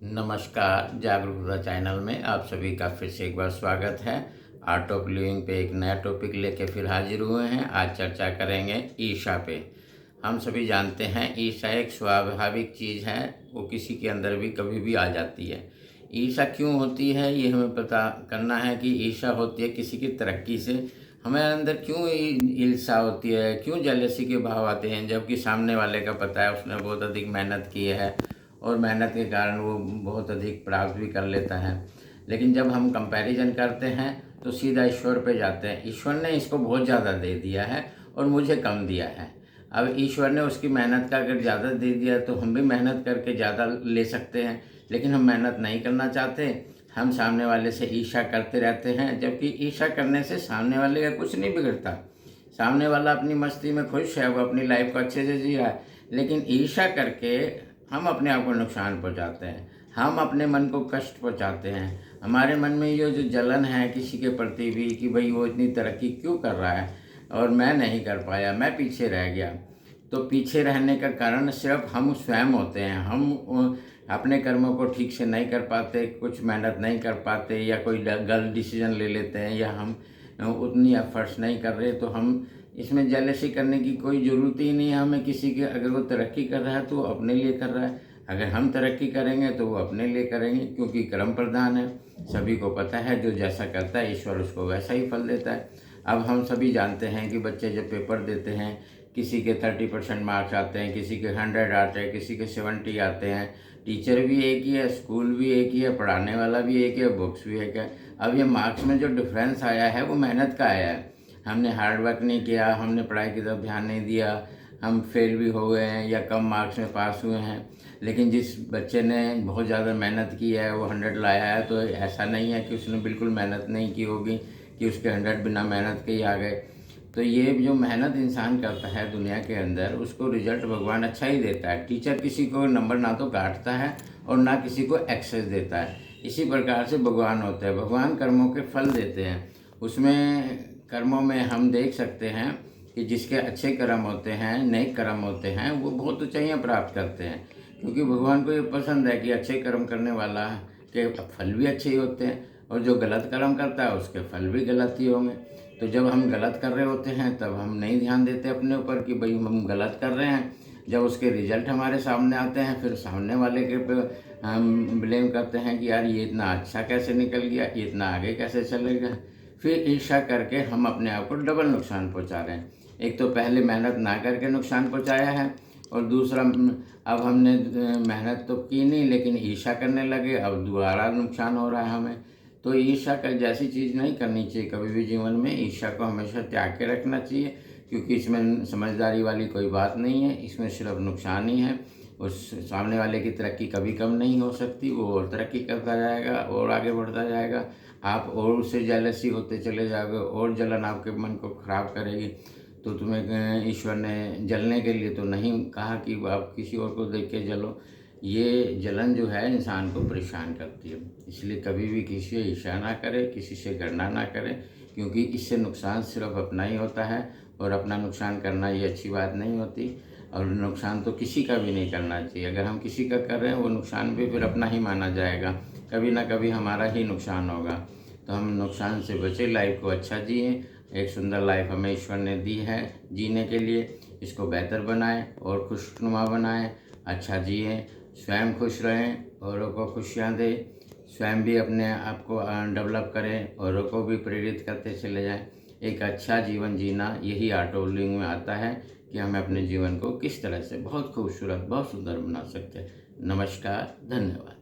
नमस्कार, जागरूकता चैनल में आप सभी का फिर से एक बार स्वागत है। आर्ट ऑफ लिविंग पे एक नया टॉपिक लेके फिर हाजिर हुए हैं। आज चर्चा करेंगे ईर्ष्या पे। हम सभी जानते हैं ईर्ष्या एक स्वाभाविक चीज़ है, वो किसी के अंदर भी कभी भी आ जाती है। ईर्ष्या क्यों होती है ये हमें पता करना है कि ईर्ष्या होती है किसी की तरक्की से। हमारे अंदर क्यों ईर्ष्या होती है, क्यों जेलसी के भाव आते हैं, जबकि सामने वाले का पता है उसने बहुत अधिक मेहनत की है और मेहनत के कारण वो बहुत अधिक प्राप्त भी कर लेता है। लेकिन जब हम कंपैरिजन करते हैं तो सीधा ईश्वर पे जाते हैं। ईश्वर ने इसको बहुत ज़्यादा दे दिया है और मुझे कम दिया है। अब ईश्वर ने उसकी मेहनत का अगर ज़्यादा दे दिया तो हम भी मेहनत करके ज़्यादा ले सकते हैं, लेकिन हम मेहनत नहीं करना चाहते। हम सामने वाले से ईर्ष्या करते रहते हैं, जबकि ईर्ष्या करने से सामने वाले का कुछ नहीं बिगड़ता। सामने वाला अपनी मस्ती में खुश है, वो अपनी लाइफ को अच्छे से जी रहा है, लेकिन ईर्ष्या करके हम अपने आप को नुकसान पहुंचाते हैं, हम अपने मन को कष्ट पहुंचाते हैं। हमारे मन में ये जो जलन है किसी के प्रति भी कि भाई वो इतनी तरक्की क्यों कर रहा है और मैं नहीं कर पाया, मैं पीछे रह गया। तो पीछे रहने का कारण सिर्फ हम स्वयं होते हैं। हम अपने कर्मों को ठीक से नहीं कर पाते, कुछ मेहनत नहीं कर पाते, या कोई गलत डिसीजन ले लेते हैं, या हम उतनी एफर्ट्स नहीं कर रहे। तो हम इसमें जेलसी करने की कोई ज़रूरत ही नहीं है हमें किसी के। अगर वो तरक्की कर रहा है तो वो अपने लिए कर रहा है, अगर हम तरक्की करेंगे तो वो अपने लिए करेंगे, क्योंकि कर्म प्रधान है। सभी को पता है जो जैसा करता है ईश्वर उसको वैसा ही फल देता है। अब हम सभी जानते हैं कि बच्चे जब पेपर देते हैं, किसी के 30% मार्क्स आते हैं, किसी के 100 आते हैं, किसी के 70 आते हैं। टीचर भी एक ही है, स्कूल भी एक ही है, पढ़ाने वाला भी एक है, बुक्स भी एक है। अब ये मार्क्स में जो डिफरेंस आया है वो मेहनत का आया है। हमने हार्ड वर्क नहीं किया, हमने पढ़ाई की तरफ ध्यान नहीं दिया, हम फेल भी हो गए हैं या कम मार्क्स में पास हुए हैं। लेकिन जिस बच्चे ने बहुत ज़्यादा मेहनत की है वो 100 लाया है, तो ऐसा नहीं है कि उसने बिल्कुल मेहनत नहीं की होगी कि उसके 100 बिना मेहनत के ही आ गए। तो ये जो मेहनत इंसान करता है दुनिया के अंदर, उसको रिजल्ट भगवान अच्छा ही देता है। टीचर किसी को नंबर ना तो काटता है और ना किसी को एक्सेस देता है। इसी प्रकार से भगवान होते हैं, भगवान कर्मों के फल देते हैं। उसमें कर्मों में हम देख सकते हैं कि जिसके अच्छे कर्म होते हैं, नेक कर्म होते हैं, वो बहुत ऊंचाइयाँ प्राप्त करते हैं, क्योंकि भगवान को ये पसंद है कि अच्छे कर्म करने वाला के फल भी अच्छे ही होते हैं, और जो गलत कर्म करता है उसके फल भी गलत ही होंगे। तो जब हम गलत कर रहे होते हैं तब हम नहीं ध्यान देते अपने ऊपर कि भाई हम गलत कर रहे हैं। जब उसके रिजल्ट हमारे सामने आते हैं फिर सामने वाले के पे हम ब्लेम करते हैं कि यार ये इतना अच्छा कैसे निकल गया, ये इतना आगे कैसे चलेगा। फिर ईर्ष्या करके हम अपने आप को डबल नुकसान पहुंचा रहे हैं। एक तो पहले मेहनत ना करके नुकसान पहुंचाया है, और दूसरा अब हमने मेहनत तो की नहीं लेकिन ईर्ष्या करने लगे, अब दोबारा नुकसान हो रहा है हमें। तो ईर्ष्या का जैसी चीज़ नहीं करनी चाहिए कभी भी जीवन में। ईर्ष्या को हमेशा त्याग के रखना चाहिए, क्योंकि इसमें समझदारी वाली कोई बात नहीं है, इसमें सिर्फ नुकसान ही है। उस सामने वाले की तरक्की कभी कम नहीं हो सकती, वो और तरक्की करता जाएगा और आगे बढ़ता जाएगा। आप और उससे जेलसी होते चले जाओगे और जलन आपके मन को खराब करेगी। तो तुम्हें ईश्वर ने जलने के लिए तो नहीं कहा कि आप किसी और को देख के जलो। ये जलन जो है इंसान को परेशान करती है, इसलिए कभी भी किसी से ईर्ष्या ना करें, किसी से घृणा ना करें, क्योंकि इससे नुकसान सिर्फ अपना ही होता है, और अपना नुकसान करना ये अच्छी बात नहीं होती। और नुकसान तो किसी का भी नहीं करना चाहिए। अगर हम किसी का कर रहे हैं वो नुकसान भी फिर अपना ही माना जाएगा, कभी ना कभी हमारा ही नुकसान होगा। तो हम नुकसान से बचे, लाइफ को अच्छा जिए। एक सुंदर लाइफ हमें ईश्वर ने दी है जीने के लिए, इसको बेहतर बनाएं और खुशनुमा बनाएं, अच्छा जिए, स्वयं खुश रहें, औरों को खुशियाँ दें, स्वयं भी अपने आप को डेवलप करें, औरों को भी प्रेरित करते चले जाएं। एक अच्छा जीवन जीना यही आर्ट ऑफ लिविंग में आता है कि हमें अपने जीवन को किस तरह से बहुत खूबसूरत, बहुत सुंदर बना सकते हैं। नमस्कार, धन्यवाद।